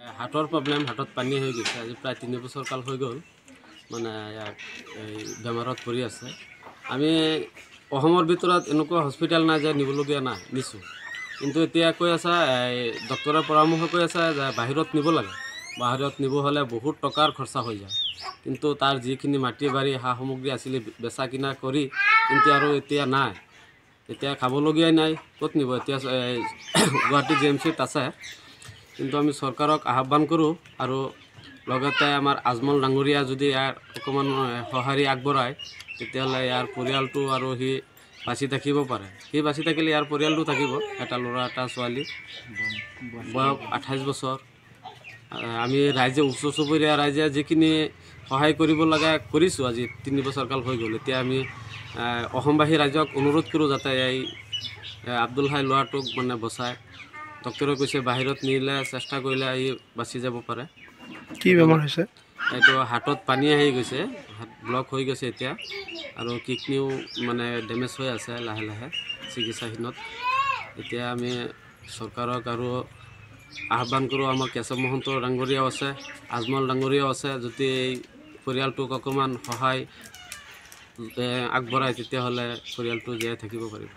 হাৰ্টৰ প্ৰব্লেম, হাৰ্টত পানী হৈ গৈছে। আজি প্ৰায় 3 বছৰ কাল হৈ গ'ল, মানে ইয়াক এই বেমাৰত পৰি আছে। আমি অসমৰ ভিতৰত এনেকুৱা হস্পিটেল নাই যে নিবলগীয়া নাই, নিছোঁ। কিন্তু এতিয়া কৈ আছে, ডক্টৰে পৰামৰ্শ কৈ আছে যে বাহিৰত নিব লাগে। বাহিৰত নিব হ'লে বহুত টকাৰ খৰচা হৈ যায়। কিন্তু তাৰ যিখিনি মাটি বাৰী সা সামগ্ৰী আছিলে বেচা কিনা কৰি, কিন্তু আৰু এতিয়া নাই। এতিয়া খাবলগীয়াই নাই, ক'ত নিব? এতিয়া গুৱাহাটী GMCত আছে। কিন্তু আমি চৰকাৰক আহ্বান কৰোঁ আৰু লগতে আমাৰ আজমল ডাঙৰীয়া যদি ইয়াৰ অকণমান সঁহাৰি আগবঢ়ায়, তেতিয়াহ'লে ইয়াৰ পৰিয়ালটো আৰু সি বাচি থাকিব পাৰে। সি বাচি থাকিলে ইয়াৰ পৰিয়ালটো থাকিব, এটা ল'ৰা এটা ছোৱালী, বয়স 28 বছৰ। আমি ৰাইজে, ওচৰ চুবুৰীয়া ৰাইজে যিখিনি সহায় কৰিব লাগে কৰিছোঁ। আজি 3 বছৰ কাল হৈ গ'ল। এতিয়া আমি অসমবাসী ৰাইজক অনুৰোধ কৰোঁ যাতে এই আব্দুল হাই ল'ৰাটোক মানে বচায়। ডক্টৰে কৈছে বাহিৰত নিলে চেষ্টা কৰিলে ই বাচি যাব পাৰে। কি বেমাৰ হৈছে? এইটো হাৰ্টত পানী আহি গৈছে, হাৰ্ট ব্লক হৈ গৈছে এতিয়া, আৰু কিডনিও মানে ডেমেজ হৈ আছে লাহে লাহে চিকিৎসাধীনত। এতিয়া আমি চৰকাৰক আৰু আহ্বান কৰোঁ, আমাৰ কেশৱ মহন্ত ডাঙৰীয়াও আছে, আজমল ডাঙৰীয়াও আছে, যদি এই পৰিয়ালটোক অকণমান সহায় আগবঢ়ায় তেতিয়াহ'লে পৰিয়ালটো জীয়াই থাকিব পাৰিব।